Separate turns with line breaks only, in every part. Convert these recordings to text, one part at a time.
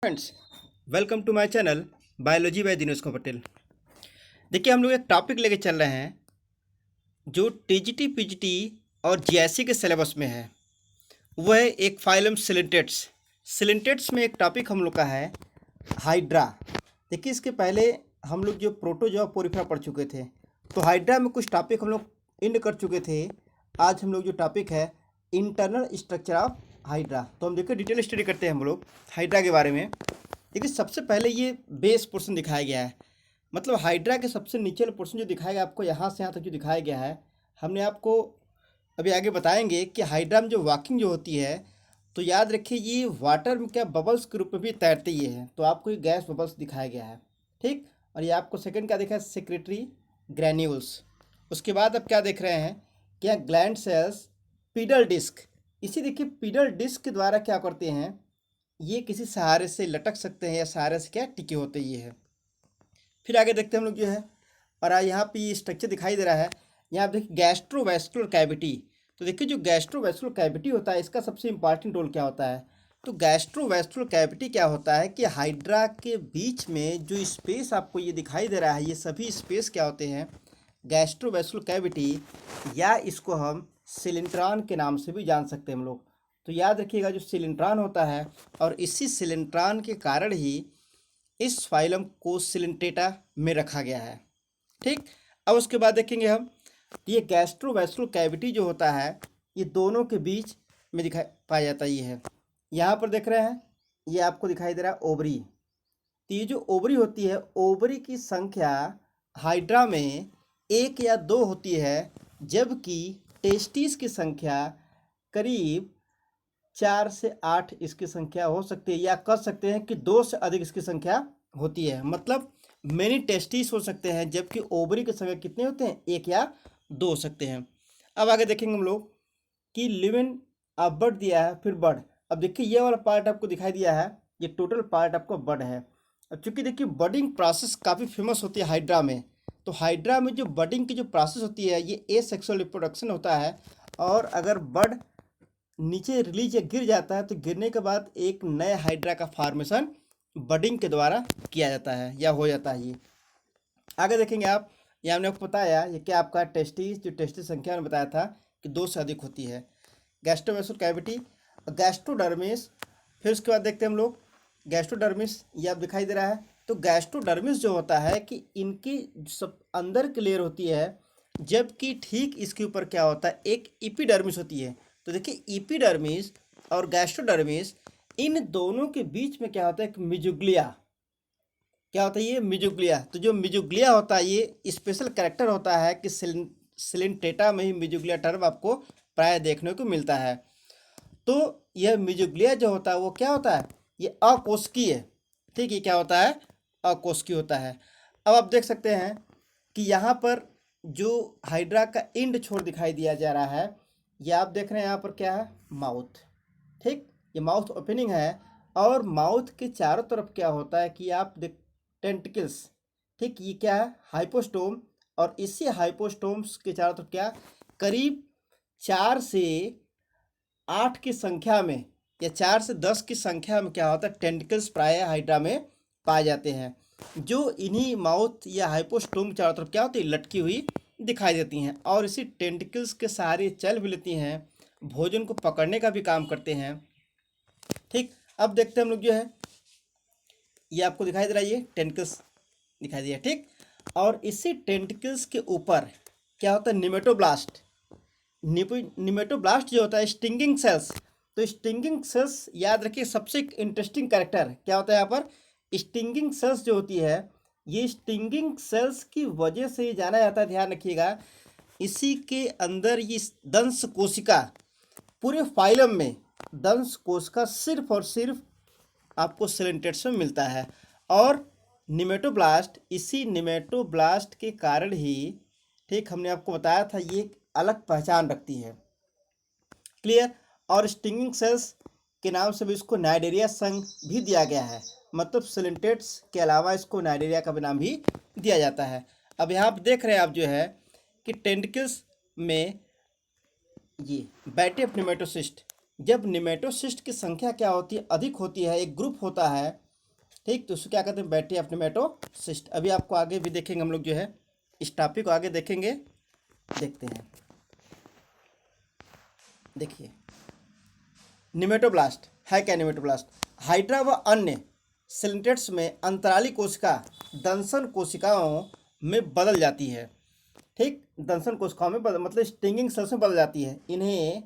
Friends, welcome to my channel biology by Dinesh Kumar Patel. देखिए, हम लोग एक टॉपिक लेके चल रहे हैं जो टीजीटी पीजीटी और जीआईसी के सिलेबस में है। वह है एक फाइलम सिलेंटेट्स। सिलेंटेट्स में एक टॉपिक हम लोग का है हाइड्रा। देखिए, इसके पहले हम लोग जो प्रोटोजोआ पोरिफेरा पढ़ चुके थे, तो हाइड्रा में कुछ टॉपिक हम लोग एंड कर चुके थे। आज हम लोग जो टॉपिक है इंटरनल स्ट्रक्चर ऑफ हाइड्रा, तो हम देखिए डिटेल स्टडी करते हैं हम लोग हाइड्रा के बारे में। देखिए, सबसे पहले ये बेस पोर्शन दिखाया गया है, मतलब हाइड्रा के सबसे नीचे वाला पोर्शन जो दिखाया गया आपको, यहाँ से यहाँ तक जो दिखाया गया है, हमने आपको अभी आगे बताएंगे कि हाइड्रा में जो वॉकिंग जो होती है, तो याद रखिए ये वाटर में क्या बबल्स के रूप में भी तैरते ही है। तो आपको ये गैस बबल्स दिखाया गया है, ठीक। और ये आपको सेकंड क्या दिखा है, सेक्रेटरी ग्रैन्यूल्स। उसके बाद अब क्या देख रहे हैं, क्या ग्लैंड सेल्स, पीडल डिस्क। इसी देखिए पीडल डिस्क के द्वारा क्या करते हैं, ये किसी सहारे से लटक सकते हैं या सहारे से क्या टिके होते ये है। फिर आगे देखते हैं हम लोग जो है, और यहाँ पे ये स्ट्रक्चर दिखाई दे रहा है। यहाँ पे देखिए गैस्ट्रोवैस्कुलर कैविटी। तो देखिए जो गैस्ट्रोवैस्कुलर कैविटी होता है, इसका सबसे इंपॉर्टेंट रोल क्या होता है। तो गैस्ट्रोवैस्कुलर कैविटी क्या होता है कि हाइड्रा के बीच में जो स्पेस आपको ये दिखाई दे रहा है, ये सभी स्पेस क्या होते हैं, गैस्ट्रोवैस्कुलर कैविटी, या इसको हम सिलिंट्रॉन के नाम से भी जान सकते हैं हम लोग। तो याद रखिएगा जो सिलिंट्रॉन होता है, और इसी सिलिंट्रॉन के कारण ही इस फाइलम को सिलिंट्रेटा में रखा गया है, ठीक। अब उसके बाद देखेंगे हम, ये गैस्ट्रोवैस्कुलर कैविटी जो होता है, ये दोनों के बीच में दिखाई पाया जाता है। ये है, यहाँ पर देख रहे हैं, ये आपको दिखाई दे रहा है ओवरी। तो ये जो ओवरी होती है, ओवरी की संख्या हाइड्रा में 1 या 2 होती है, जबकि टेस्टिस की संख्या करीब 4 से 8 इसकी संख्या हो सकती है, या कह सकते हैं कि 2 से अधिक इसकी संख्या होती है। मतलब मेनी टेस्टिस हो सकते हैं, जबकि ओवरी की संख्या कितने होते हैं, 1 या 2 हो सकते हैं। अब आगे देखेंगे हम लोग कि लिवन अब बड दिया है, फिर बड। अब देखिए ये वाला पार्ट आपको दिखाई दिया है, ये टोटल पार्ट आपको बड है। अब चूंकि देखिए बडिंग प्रोसेस काफ़ी फेमस होती है हाइड्रा में, तो हाइड्रा में जो बडिंग की जो प्रोसेस होती है, ये एसेक्सुअल रिप्रोडक्शन होता है। और अगर बड नीचे रिलीज या गिर जाता है, तो गिरने के बाद एक नए हाइड्रा का फॉर्मेशन बडिंग के द्वारा किया जाता है या हो जाता है। ये आगे देखेंगे आप, ये हमने आपको बताया ये क्या आपका टेस्टिस, जो टेस्टिस संख्या में बताया था कि 2 से अधिक होती है। Gastrovascular cavity, gastrodermis. फिर उसके बाद देखते हैं हम लोग गैस्ट्रोडर्मिस, ये आप दिखाई दे रहा है। तो गैस्ट्रोडर्मिस जो होता है कि इनकी सब अंदर की लेयर होती है, जबकि ठीक इसके ऊपर क्या होता है, एक इपिडर्मिस होती है। तो देखिए इपिडर्मिस और गैस्ट्रोडर्मिस, इन दोनों के बीच में क्या होता है, एक मिजुग्लिया। क्या होता है ये मिजुग्लिया। तो जो मिजुग्लिया होता है, ये स्पेशल कैरेक्टर होता है कि सिलिंट्रेटा में ही मिजुग्लिया टर्म आपको प्राय देखने को मिलता है। तो यह मिजुग्लिया जो होता है वो क्या होता है, ये अकोशिकीय, ठीक है। क्या होता है, अकोशिकीय होता है। अब आप देख सकते हैं कि यहाँ पर जो हाइड्रा का इंड छोर दिखाई दिया जा रहा है, ये आप देख रहे हैं यहाँ पर क्या है, माउथ, ठीक। ये माउथ ओपनिंग है, और माउथ के चारों तरफ क्या होता है कि आप देख टेंटिकल्स, ठीक। ये क्या है, हाइपोस्टोम। और इसी हाइपोस्टोम्स के चारों तरफ क्या, करीब 4 से 8 की संख्या में या 4 से 10 की संख्या में क्या होता है, टेंटिकल्स प्राय हाइड्रा में पाए जाते हैं, जो इन्हीं माउथ या हाइपोस्टोम के चारों तरफ क्या होती है, लटकी हुई दिखाई देती हैं। और इसी टेंटिकल्स के सहारे चल भी लेती हैं, भोजन को पकड़ने का भी काम करते हैं, ठीक। अब देखते हैं हम लोग जो है, ये आपको दिखाई दे रहा है, ये टेंटिकल्स दिखाई दिया, ठीक। और इसी टेंटिकल्स के ऊपर क्या होता है, निमेटोब्लास्ट। निमेटोब्लास्ट जो होता है स्टिंगिंग सेल्स। तो स्टिंगिंग सेल्स याद रखिए, सबसे इंटरेस्टिंग कैरेक्टर क्या होता है यहाँ पर, स्टिंगिंग सेल्स जो होती है, ये स्टिंगिंग सेल्स की वजह से जाना जाता है, ध्यान रखिएगा। इसी के अंदर ये दंश कोशिका, पूरे फाइलम में दंश कोशिका सिर्फ और सिर्फ आपको सिलेंटेट्स में मिलता है। और निमेटोब्लास्ट, इसी निमेटोब्लास्ट के कारण ही, ठीक, हमने आपको बताया था ये एक अलग पहचान रखती है, क्लियर। और स्टिंगिंग सेल्स के नाम से भी इसको नाइडेरिया संघ भी दिया गया है, मतलब सिलेंटेट्स के अलावा इसको नाइडेरिया का भी नाम भी दिया जाता है। अब यहाँ आप देख रहे हैं आप जो है कि टेंटिकल्स में ये बैटे ऑफ निमेटोसिस्ट, जब निमेटोसिस्ट की संख्या क्या होती है, अधिक होती है, एक ग्रुप होता है, ठीक, तो उसको क्या कहते हैं, बैक्टीरिया ऑफ नेमेटोसिस्ट। अभी आपको आगे भी देखेंगे हम लोग जो है, इस टॉपिक को आगे देखेंगे। देखते हैं, देखिए निमेटोब्लास्ट है क्या। निमेटोब्लास्ट हाइड्रा व अन्य सिलिंडेट्स में अंतराली कोशिका दंशन कोशिकाओं में बदल जाती है। ठीक, दंशन कोशिकाओं में मतलब स्टिंगिंग सेल्स में बदल जाती है। इन्हें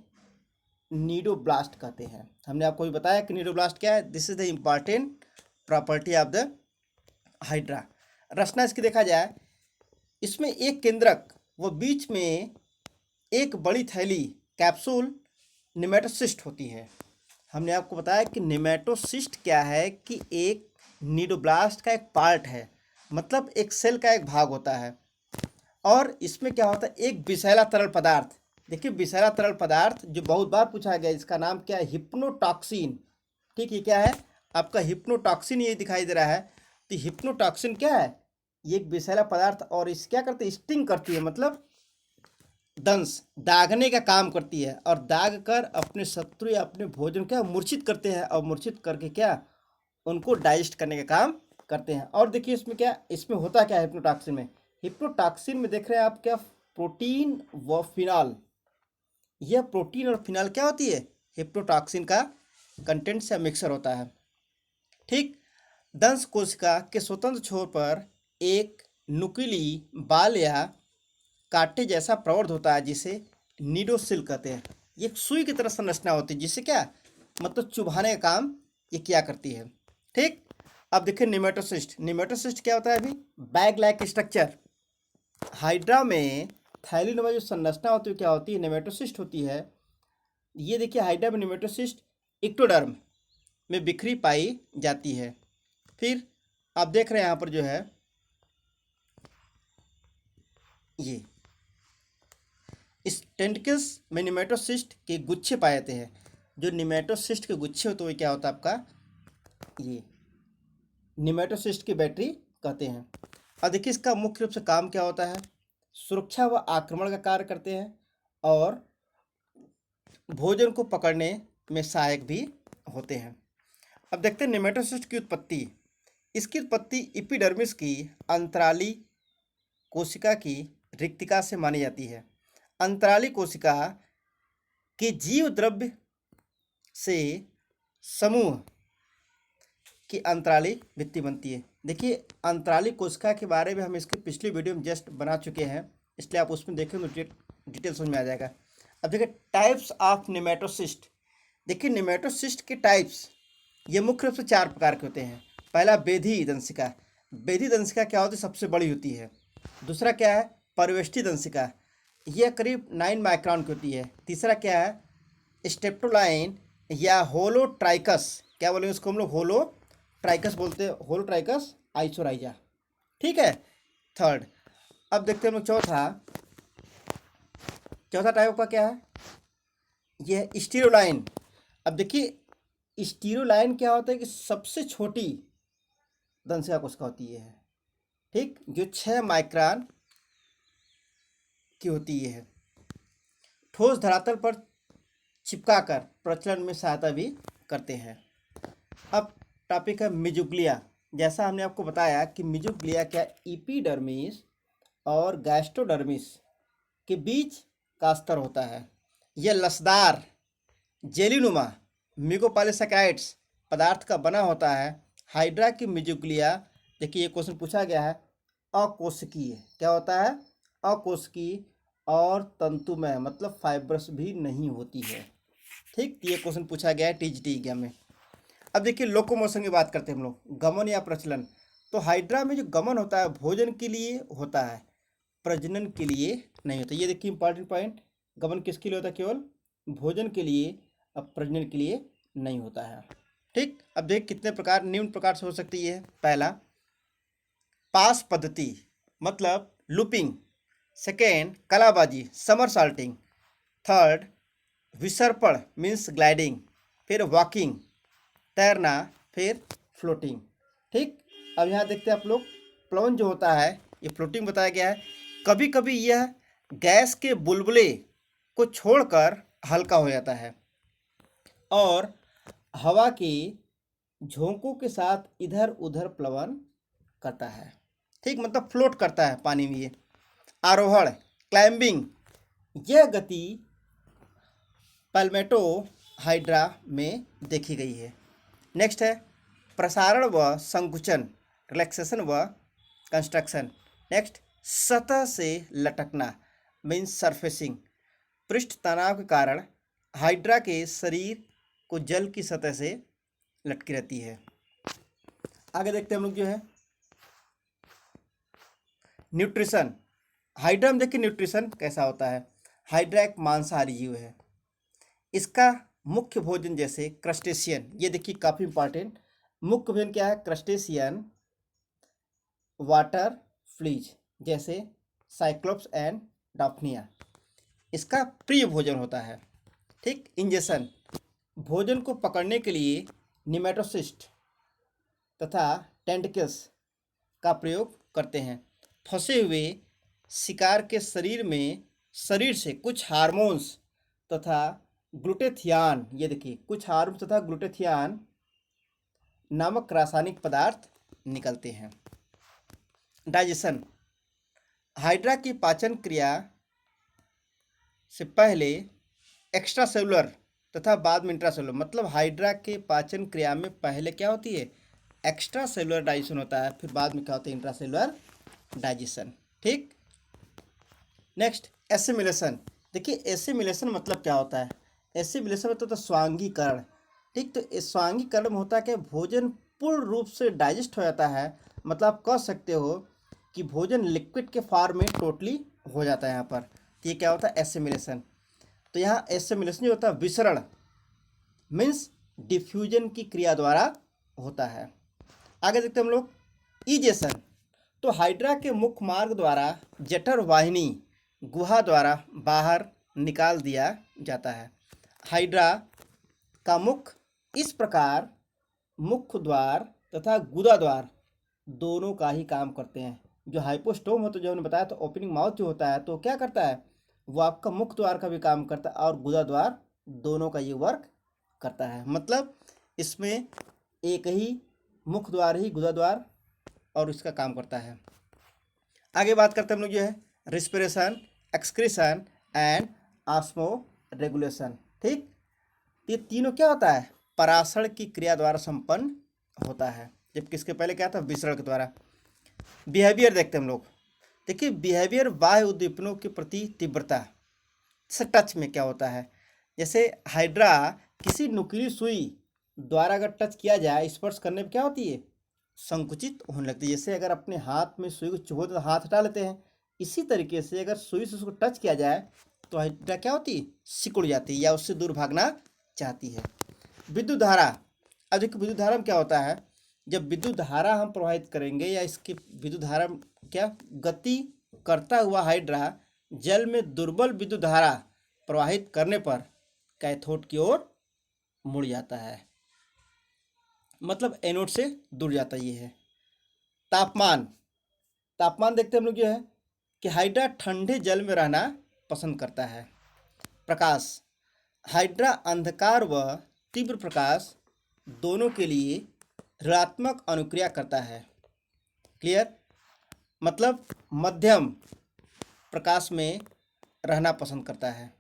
नीडोब्लास्ट कहते हैं। हमने आपको भी बताया कि नीडोब्लास्ट क्या है। This is the important property of the hydra. रचना इसकी देखा जाए, इसमें एक केंद्रक व बीच में एक बड़ी थैली कैप्सूल निमेटोसिस्ट होती है। हमने आपको बताया कि निमेटोसिस्ट क्या है कि एक नीडोब्लास्ट का एक पार्ट है, मतलब एक सेल का एक भाग होता है। और इसमें क्या होता है, एक विषैला तरल पदार्थ। देखिए विषैला तरल पदार्थ जो बहुत बार पूछा गया, इसका नाम क्या है, हिप्नोटॉक्सिन। ठीक, ये क्या है आपका हिप्नोटॉक्सिन, ये दिखाई दे रहा है। तो हिप्नोटॉक्सिन क्या है, ये एक विषैला पदार्थ, और इस क्या करती है, स्टिंग करती है, मतलब दंश दागने का काम करती है, और दाग कर अपने शत्रु या अपने भोजन क्या मूर्छित करते हैं, और मूर्छित करके क्या उनको डाइजेस्ट करने का काम करते हैं। और देखिए इसमें क्या, इसमें होता क्या है हिप्नोटॉक्सिन में। हिप्नोटॉक्सिन में देख रहे हैं आप क्या, प्रोटीन व फिनॉल। यह प्रोटीन और फिनॉल क्या होती है, हिप्नोटॉक्सिन का कंटेंट से मिक्सर होता है। ठीक, दंश कोशिका के स्वतंत्र छोर पर एक नुकीली बाल या कांटे जैसा प्रवर्ध होता है, जिसे नीडोसिल कहते हैं। ये एक सुई की तरह संरचना होती है, जिससे क्या मतलब चुभाने का काम ये किया करती है। ठीक, अब देखिए निमेटोसिस्ट। निमेटोसिस्ट क्या होता है, अभी बैग लाइक स्ट्रक्चर। हाइड्रा में थैलीनुमा जो संरचना होती है क्या होती है, निमेटोसिस्ट होती है। ये देखिए हाइड्रा में निमेटोसिस्ट इक्टोडर्म में बिखरी पाई जाती है। फिर आप देख रहे हैं यहाँ पर जो है ये इस टेंटिकल्स में निमेटोसिस्ट के गुच्छे पाए जाते हैं। जो निमेटोसिस्ट के गुच्छे होते हुए क्या होता है आपका, ये निमेटोसिस्ट की बैटरी कहते हैं। अब देखिए इसका मुख्य रूप से काम क्या होता है, सुरक्षा व आक्रमण का कार्य करते हैं, और भोजन को पकड़ने में सहायक भी होते हैं। अब देखते हैं निमेटोसिस्ट की उत्पत्ति। इसकी उत्पत्ति एपिडर्मिस की अंतराली कोशिका की रिक्तिका से मानी जाती है। अंतराली कोशिका के जीव द्रव्य से समूह की अंतराली भित्ति बनती है। देखिए अंतराली कोशिका के बारे में हम इसकी पिछली वीडियो में जस्ट बना चुके हैं, इसलिए आप उसमें देखें तो डिटेल समझ में आ जाएगा। अब देखिए टाइप्स ऑफ निमेटोसिस्ट। देखिए निमेटोसिस्ट के टाइप्स ये मुख्य रूप से 4 प्रकार के होते हैं। पहला बेधी दंशिका। बेधी दंशिका क्या होती है, सबसे बड़ी होती है। दूसरा क्या है, परिवेष्टि दंशिका, यह करीब 9 माइक्रोन की होती है। तीसरा क्या है, स्टेप्टोलाइन या होलोट्राइकस, क्या बोलेंगे उसको हम लोग, होलोट्राइकस बोलते हैं, होलोट्राइकस आइसोराइजा। ठीक है, थर्ड। अब देखते हैं हम लोग चौथा टाइप का क्या है, यह स्टीरोलाइन। अब देखिए स्टीरोलाइन क्या होता है कि सबसे छोटी दंशिका कोशिका होती है। ठीक, जो 6 माइक्रोन की होती है। ठोस धरातल पर चिपकाकर प्रचलन में सहायता भी करते हैं। अब टॉपिक है मिजुग्लिया। जैसा हमने आपको बताया कि मिजुग्लिया क्या एपिडर्मिस और गैस्ट्रोडर्मिस के बीच का स्तर होता है। यह लसदार जेलीनुमा मिगोपॉलीसैकेराइड्स पदार्थ का बना होता है। हाइड्रा की मिजुग्लिया, देखिए ये क्वेश्चन पूछा गया है, अकोशिकीय क्या होता है, अकोशिकीय और तंतुमय मतलब फाइब्रस भी नहीं होती है। ठीक, ये क्वेश्चन पूछा गया है टीजीटी एग्जाम में। अब देखिए लोकोमोशन की बात करते हैं हम लोग, गमन या प्रचलन। तो हाइड्रा में जो गमन होता है भोजन के लिए होता है, प्रजनन के लिए नहीं होता। ये देखिए इंपॉर्टेंट पॉइंट, गमन किसके लिए होता है, केवल भोजन के लिए, अब प्रजनन के लिए नहीं होता है। ठीक, अब देख कितने प्रकार, निम्न प्रकार से हो सकती है। पहला पास पद्धति मतलब लूपिंग। सेकेंड कलाबाजी समरसाल्टिंग। थर्ड विसर्पण मीन्स ग्लाइडिंग। फिर वॉकिंग तैरना। फिर फ्लोटिंग। ठीक, अब यहाँ देखते हैं आप लोग, प्लवन जो होता है ये फ्लोटिंग बताया गया है। कभी कभी यह गैस के बुलबुले को छोड़कर हल्का हो जाता है और हवा की झोंकों के साथ इधर उधर प्लवन करता है। ठीक, मतलब फ्लोट करता है पानी में ये। आरोहण क्लाइंबिंग, यह गति पैल्मेटो हाइड्रा में देखी गई है। नेक्स्ट है प्रसारण व संकुचन, रिलैक्सेशन व कंस्ट्रक्शन। नेक्स्ट सतह से लटकना मीन्स सरफेसिंग, पृष्ठ तनाव के कारण हाइड्रा के शरीर को जल की सतह से लटकी रहती है। आगे देखते हैं हम लोग जो है न्यूट्रिशन। हाइड्रा में देखिए न्यूट्रिशन कैसा होता है। हाइड्रा एक मांसाहारी जीव है। इसका मुख्य भोजन जैसे क्रस्टेशियन, ये देखिए काफ़ी इंपॉर्टेंट, मुख्य भोजन क्या है? क्रस्टेशियन, वाटर फ्लीज जैसे साइक्लोप्स एंड डाफ्निया, इसका प्रिय भोजन होता है। ठीक, इंजेक्शन, भोजन को पकड़ने के लिए निमेटोसिस्ट तथा टेंटिकल्स का प्रयोग करते हैं। फंसे हुए शिकार के शरीर से कुछ हार्मोन्स तथा ग्लूटेथियान, ये देखिए कुछ हार्मोन्स तथा ग्लूटेथियान नामक रासायनिक पदार्थ निकलते हैं। डाइजेशन, हाइड्रा की पाचन क्रिया से पहले एक्स्ट्रा सेलुलर तथा बाद में इंट्रासेलुलर, मतलब हाइड्रा के पाचन क्रिया में पहले क्या होती है? एक्स्ट्रा सेलुलर डाइजेशन होता है, फिर बाद में क्या होता है? Intracellular digestion. ठीक, नेक्स्ट एसिमिलेशन। देखिए एसिमिलेशन मतलब क्या होता है? एसिमिलेशन मतलब तो स्वांगीकरण। ठीक, तो स्वांगीकरण में होता है कि भोजन पूर्ण रूप से डाइजेस्ट हो जाता है, मतलब आप कह सकते हो कि भोजन लिक्विड के फॉर्म में टोटली हो जाता है यहाँ पर। तो ये क्या होता है? एसिमिलेशन। तो यहाँ एसिमिलेशन जो होता है विसरण मीन्स डिफ्यूजन की क्रिया द्वारा होता है। आगे देखते हैं हम लोग इजेशन। तो हाइड्रा के मुख्य मार्ग द्वारा जठर वाहिनी गुहा द्वारा बाहर निकाल दिया जाता है। हाइड्रा का मुख इस प्रकार मुख्य द्वार तथा गुदा द्वार दोनों का ही काम करते हैं। जो हाइपोस्टोम होता है, जो हमने बताया, तो ओपनिंग माउथ जो होता है तो क्या करता है? वो आपका मुख्य द्वार का भी काम करता है और गुदा द्वार, दोनों का ये वर्क करता है। मतलब इसमें एक ही मुख्य द्वार ही गुदा द्वार और इसका काम करता है। आगे बात करते हैं हम लोग जो है respiration, excretion and osmo regulation. ठीक, ये तीनों क्या होता है? परासरण की क्रिया द्वारा संपन्न होता है, जबकि इसके पहले क्या था? विसरण के द्वारा। बिहेवियर देखते हैं हम लोग। देखिए बिहेवियर बाह्य उद्दीपनों के प्रति तीव्रता से टच में क्या होता है? जैसे हाइड्रा किसी नुकीली सुई द्वारा अगर टच किया जाए, स्पर्श करने पर क्या होती है? संकुचित होने लगती है। जैसे अगर अपने हाथ में सुई को चुभो तो हाथ हटा लेते हैं, इसी तरीके से अगर सुई से उसको टच किया जाए तो हाइड्रा क्या होती है? सिकुड़ जाती है या उससे दूर भागना चाहती है। विद्युत धारा, अब देखिए विद्युत धारा में क्या होता है? जब विद्युत धारा हम प्रवाहित करेंगे या इसकी विद्युत धारा क्या गति करता हुआ हाइड्रा जल में दुर्बल विद्युत धारा प्रवाहित करने पर कैथोड की ओर मुड़ जाता है, मतलब एनोड से दूर जाता ये है। तापमान, तापमान देखते हम लोग जो है कि हाइड्रा ठंडे जल में रहना पसंद करता है। प्रकाश, हाइड्रा अंधकार व तीव्र प्रकाश दोनों के लिए ऋणात्मक अनुक्रिया करता है। क्लियर, मतलब मध्यम प्रकाश में रहना पसंद करता है।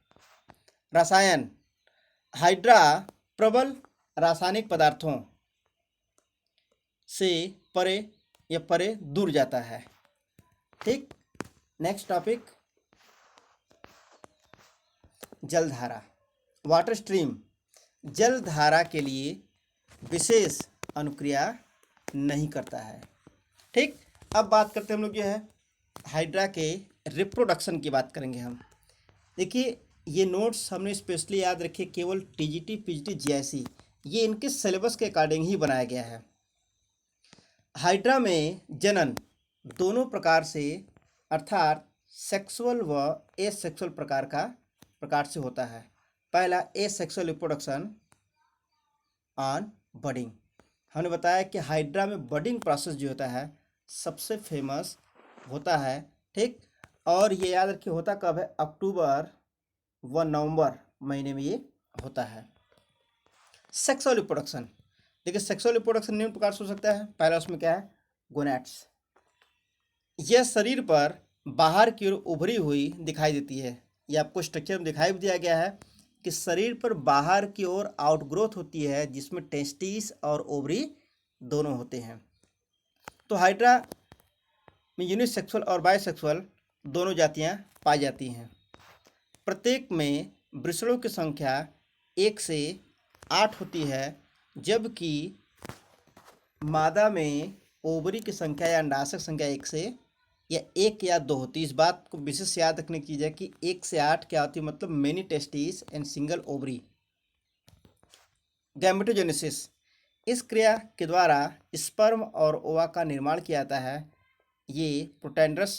रसायन, हाइड्रा प्रबल रासायनिक पदार्थों से परे या परे दूर जाता है। ठीक, नेक्स्ट टॉपिक जलधारा, वाटर स्ट्रीम। जलधारा के लिए विशेष अनुक्रिया नहीं करता है। ठीक, अब बात करते हैं हम लोग जो है हाइड्रा के रिप्रोडक्शन की बात करेंगे हम। देखिए ये नोट्स हमने स्पेशली याद रखे, केवल टीजीटी पीजीटी जीआईसी ये इनके सिलेबस के अकॉर्डिंग ही बनाया गया है। हाइड्रा में जनन दोनों प्रकार से अर्थात सेक्सुअल व एसेक्सुअल प्रकार से होता है। पहला एसेक्सुअल रिप्रोडक्शन ऑन बडिंग। हमने बताया कि हाइड्रा में बडिंग प्रोसेस जो होता है सबसे फेमस होता है। ठीक, और ये याद रखिए होता कब है? अक्टूबर व नवंबर महीने में ये होता है। सेक्सुअल रिप्रोडक्शन, देखिए सेक्सुअल रिप्रोडक्शन निम्न प्रकार से हो सकता है। पहला उसमें क्या है, गोनैड्स। यह शरीर पर बाहर की ओर उभरी हुई दिखाई देती है। ये आपको स्ट्रक्चर में दिखाई भी दिया गया है कि शरीर पर बाहर की ओर आउटग्रोथ होती है, जिसमें टेस्टिस और ओवरी दोनों होते हैं। तो हाइड्रा में यूनिसेक्सुअल और बायसेक्सुअल दोनों जातियां पाई जाती हैं। प्रत्येक में वृषणों की संख्या 1 से 8 होती है, जबकि मादा में ओवरी की संख्या या अंडाशय संख्या 1 से या 1 या 2 होती है। इस बात को विशेष याद रखने की है कि 1 से 8 क्या होती है, मतलब many testis and single ovary. Gametogenesis, इस क्रिया के द्वारा स्पर्म और ओवा का निर्माण किया जाता है। ये प्रोटेंडरस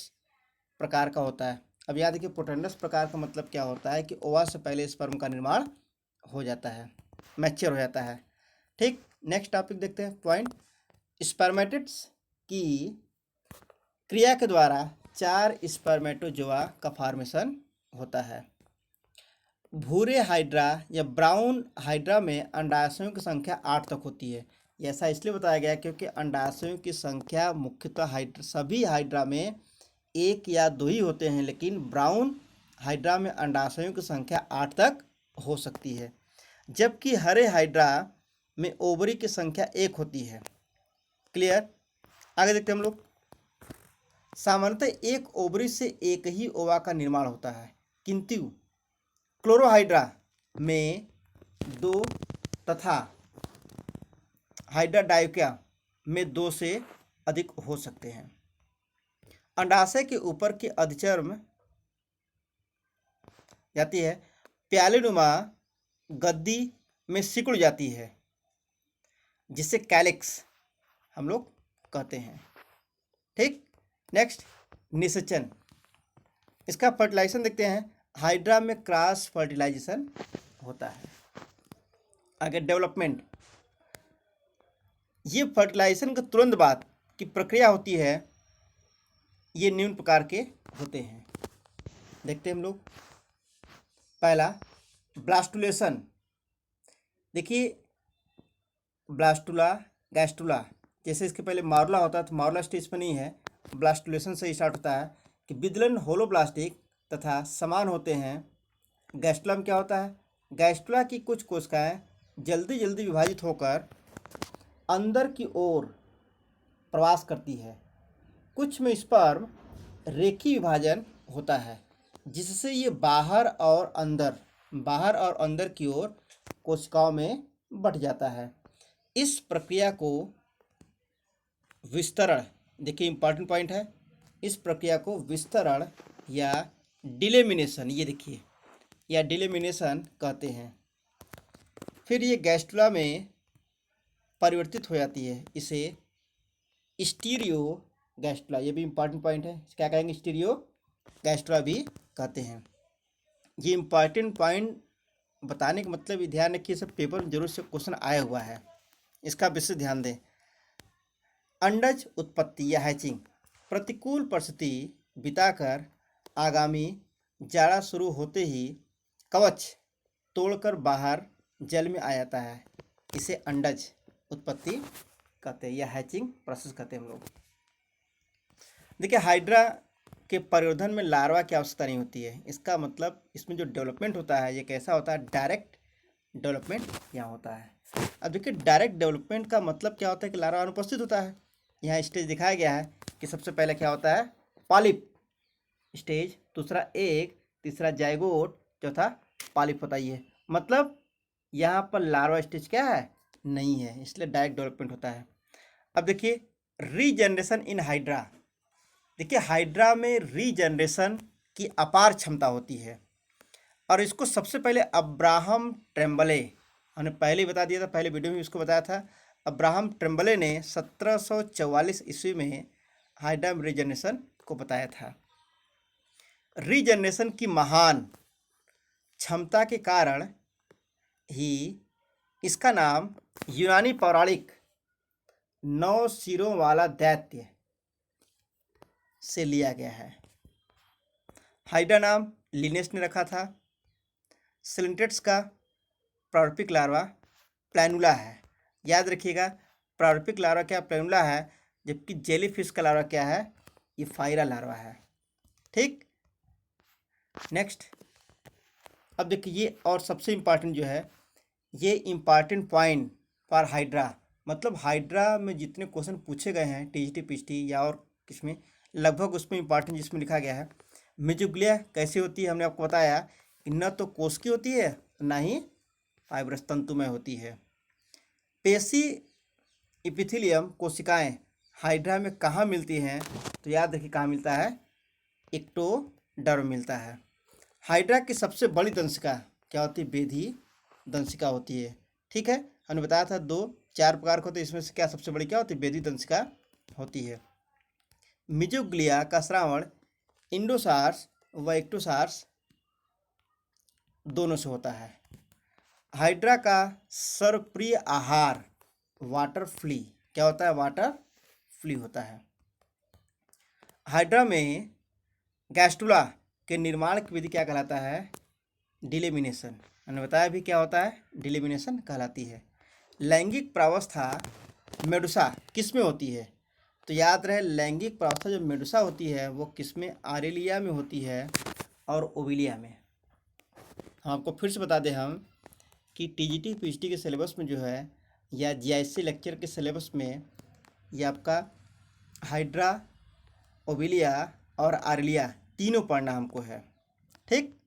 प्रकार का होता है। अब याद रखिए प्रोटेंडरस प्रकार का मतलब क्या होता है कि ओवा से पहले स्पर्म का निर्माण हो जाता है, मैच्योर हो जाता है। ठीक, नेक्स्ट टॉपिक देखते हैं। पॉइंट, स्पर्मेटिड्स की क्रिया के द्वारा 4 स्पर्मेटोजोआ का फॉर्मेशन होता है। भूरे हाइड्रा या ब्राउन हाइड्रा में अंडाशयों की संख्या 8 तक होती है। ऐसा इसलिए बताया गया क्योंकि अंडाशयों की संख्या मुख्यतः सभी हाइड्रा में 1 या 2 ही होते हैं, लेकिन ब्राउन हाइड्रा में अंडाशयों की संख्या 8 तक हो सकती है, जबकि हरे हाइड्रा में ओवरी की संख्या 1 होती है। क्लियर, आगे देखते हैं हम लोग। सामान्यतः एक ओवरी से एक ही ओवा का निर्माण होता है, किंतु क्लोरोहाइड्रा में 2 तथा हाइड्रा डायोका में 2 से अधिक हो सकते हैं। अंडाशय के ऊपर की अधिचर्म जाती है प्यालेनुमा गद्दी में सिकुड़ जाती है, जिसे कैलिक्स हम लोग कहते हैं। ठीक, नेक्स्ट निषेचन, इसका फर्टिलाइजेशन देखते हैं। हाइड्रा में क्रॉस फर्टिलाइजेशन होता है। आगे डेवलपमेंट, ये फर्टिलाइजेशन के तुरंत बाद की प्रक्रिया होती है। ये निम्न प्रकार के होते हैं, देखते हैं हम लोग। पहला ब्लास्टुलेशन, देखिए ब्लास्टुला गैस्टुला, जैसे इसके पहले मारुला होता है तो मारुला स्टेज पर नहीं है, ब्लास्टुलेशन से स्टार्ट होता है कि विदलन होलोब्लास्टिक तथा समान होते हैं। गैस्टुला में क्या होता है, गैस्टुला की कुछ कोशिकाएं जल्दी जल्दी विभाजित होकर अंदर की ओर प्रवास करती है। कुछ में स्पर्म रेखीय विभाजन होता है, जिससे ये बाहर और अंदर की ओर कोशिकाओं में बंट जाता है। इस प्रक्रिया को विस्तरण, देखिए इंपॉर्टेंट पॉइंट है, इस प्रक्रिया को विस्तरण या डिलेमिनेशन, ये देखिए, या डिलेमिनेशन कहते हैं। फिर ये गैस्टुला में परिवर्तित हो जाती है, इसे स्टीरियो गैस्टुला, ये भी इंपॉर्टेंट पॉइंट है, क्या कहेंगे, स्टीरियो गैस्टुला भी कहते हैं। ये इंपॉर्टेंट पॉइंट बताने का मतलब, ध्यान रखिए सब पेपर में जरूर से क्वेश्चन आया हुआ है, इसका विशेष ध्यान दें। अंडज उत्पत्ति या हैचिंग, प्रतिकूल परिस्थिति बिताकर आगामी जाड़ा शुरू होते ही कवच तोड़कर बाहर जल में आ जाता है, इसे अंडज उत्पत्ति कहते हैं या हैचिंग प्रोसेस कहते हैं हम लोग। देखिए हाइड्रा के परिवर्धन में लार्वा की आवश्यकता नहीं होती है। इसका मतलब इसमें जो डेवलपमेंट होता है ये कैसा होता है, डायरेक्ट डेवलपमेंट यहाँ होता है। अब देखिए डायरेक्ट डेवलपमेंट का मतलब क्या होता है कि लार्वा अनुपस्थित होता है। यहाँ स्टेज दिखाया गया है कि सबसे पहले क्या होता है, पॉलिप स्टेज, दूसरा एग, तीसरा जाइगोट, चौथा पॉलिप होता है। मतलब यहाँ पर लार्वा स्टेज क्या है, नहीं है, इसलिए डायरेक्ट डेवलपमेंट होता है। अब देखिए रीजनरेशन इन हाइड्रा, देखिए हाइड्रा में रीजनरेशन की अपार क्षमता होती है और इसको सबसे पहले अब्राहम ट्रेम्बले, हमने पहले ही बता दिया था, पहले वीडियो में इसको बताया था। अब्राहम ट्रेम्बले ने 1744 ईस्वी में हाइड्रा में रीजनरेशन को बताया था। रीजनरेशन की महान क्षमता के कारण ही इसका नाम यूनानी पौराणिक 9 सिरों वाला दैत्य से लिया गया है। हाइड्रा नाम लिनेस ने रखा था। सिलेंटेट्स का प्रारूपिक लार्वा प्लैनुला है याद रखिएगा, प्रारूपिक लार्वा क्या प्लेनुला है, जबकि जेलीफिश का लार्वा क्या है, ये फाइरा लार्वा है। ठीक, नेक्स्ट। अब देखिए ये और सबसे इम्पॉर्टेंट जो है, ये इम्पॉर्टेंट पॉइंट फॉर हाइड्रा, मतलब हाइड्रा में जितने क्वेश्चन पूछे गए हैं टीजीटी पीजीटी या और किसमें, लगभग उसमें इम्पॉर्टेंट जिसमें लिखा गया है मेजोग्लिया कैसे होती है। हमने आपको बताया कि न तो कोशिकी होती है ना ही फाइब्रस तंतुमय होती है। पेशी इपिथेलियम कोशिकाएं हाइड्रा में कहाँ मिलती हैं, तो याद रखिए कहाँ मिलता है, एक्टोडर्म मिलता है। हाइड्रा की सबसे बड़ी दंशिका क्या होती है, बेधी दंशिका होती है। ठीक है, हमने बताया था 4 प्रकार के होते हैं, इसमें से क्या सबसे बड़ी क्या होती है, बेधी दंशिका होती है। मिजोग्लिया का श्रावण इंडोसार्स व एक्टोसार्स दोनों से होता है। हाइड्रा का सर्वप्रिय आहार वाटर फ्ली क्या होता है, वाटर फ्ली होता है। हाइड्रा में गैस्टुला के निर्माण की विधि क्या कहलाता है, डिलेमिनेशन। मैंने बताया भी क्या होता है, डिलेमिनेशन कहलाती है। लैंगिक प्रावस्था मेडुसा किस में होती है, तो याद रहे लैंगिक प्रावस्था जो मेडुसा होती है वो किस में, आरेलिया में होती है और ओविलिया में। हम आपको फिर से बता दें हम कि टीजीटी पीजीटी के सिलेबस में जो है या जीआईसी लेक्चर के सिलेबस में ये आपका हाइड्रा, ओविलिया और आरेलिया तीनों पढ़ना हमको है। ठीक,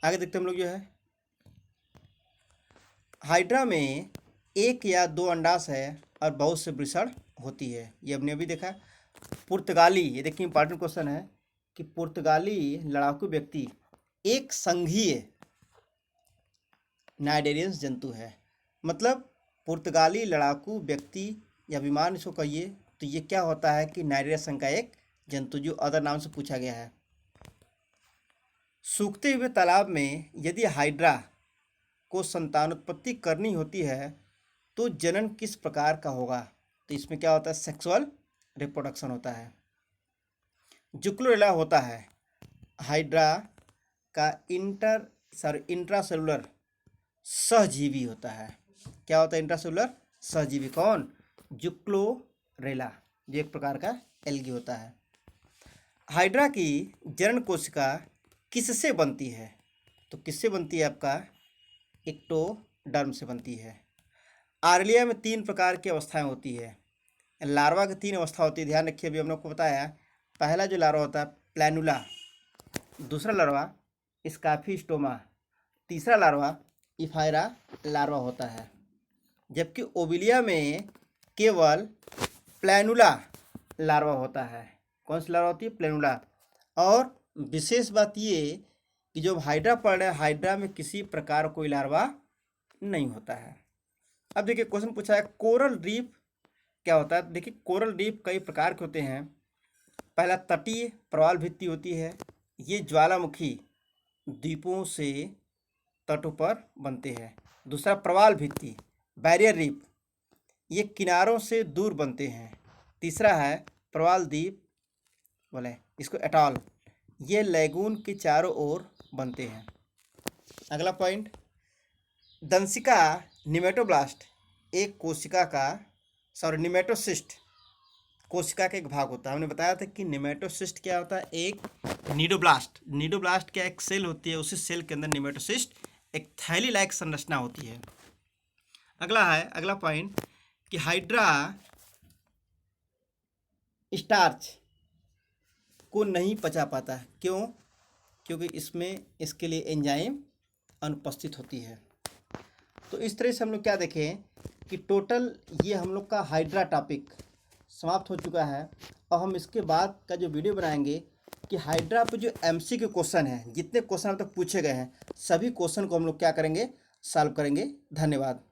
आगे देखते हम लोग जो है, हाइड्रा में 1 या 2 अंडाशय है और बहुत से वृषण होती है। ये हमने अभी देखा। पुर्तगाली, ये देखिए इंपॉर्टेंट क्वेश्चन है कि पुर्तगाली लड़ाकू व्यक्ति एक संघीय नाइडेरियंस जंतु है। मतलब पुर्तगाली लड़ाकू व्यक्ति या विमान इसको कहिए, तो ये क्या होता है कि नाइडेरियस संघ का एक जंतु, जो अदर नाम से पूछा गया है। सूखते हुए तालाब में यदि हाइड्रा को संतानोत्पत्ति करनी होती है तो जनन किस प्रकार का होगा, तो इसमें क्या होता है, सेक्सुअल रिप्रोडक्शन होता है। जुक्लोरेला होता है हाइड्रा का इंट्रासेलुलर सहजीवी होता है। क्या होता है इंट्रासेलुलर सहजीवी, कौन, जुक्लोरेला, जो एक प्रकार का एल्गी होता है। हाइड्रा की जनन कोशिका किससे बनती है, तो किससे बनती है, आपका एक्टोडर्म से बनती है। आर्लिया में 3 प्रकार की अवस्थाएं होती है। लार्वा की 3 अवस्था होती है, ध्यान रखिए। अभी हम लोग को बताया, पहला जो लार्वा होता है प्लैनुला, दूसरा लार्वा स्काफिस्टोमा, तीसरा लार्वा इफायरा लार्वा होता है। जबकि ओविलिया में केवल प्लैनुला लार्वा होता है। कौन सी लार्वा होती है, प्लैनुला। और विशेष बात ये कि जो हाइड्रा पढ़ रहे हैं, हाइड्रा में किसी प्रकार कोई लार्वा नहीं होता है। अब देखिए क्वेश्चन पूछा है कोरल रीफ क्या होता है। देखिए कोरल रीफ कई प्रकार के होते हैं। पहला तटीय प्रवाल भित्ति होती है, ये ज्वालामुखी द्वीपों से तटों पर बनते हैं। दूसरा प्रवाल भित्ति बैरियर रीफ, ये किनारों से दूर बनते हैं। तीसरा है प्रवाल द्वीप बोले इसको एटॉल, ये लैगून के चारों ओर बनते हैं। अगला पॉइंट, दंशिका निमेटोब्लास्ट एक कोशिका का निमेटोसिस्ट कोशिका का एक भाग होता है। हमने बताया था कि निमेटोसिस्ट क्या होता है, एक नीडोब्लास्ट क्या एक सेल होती है, उसी सेल के अंदर निमेटोसिस्ट एक थैली लाइक संरचना होती है। अगला पॉइंट कि हाइड्रा स्टार्च को नहीं पचा पाता, क्यों, क्योंकि इसमें इसके लिए एंजाइम अनुपस्थित होती है। तो इस तरह से हम लोग क्या देखें कि टोटल ये हम लोग का हाइड्रा टॉपिक समाप्त हो चुका है। और हम इसके बाद का जो वीडियो बनाएंगे कि हाइड्रा पे जो एमसीक्यू क्वेश्चन है, जितने क्वेश्चन अब तक पूछे गए हैं सभी क्वेश्चन को हम लोग क्या करेंगे, सॉल्व करेंगे। धन्यवाद।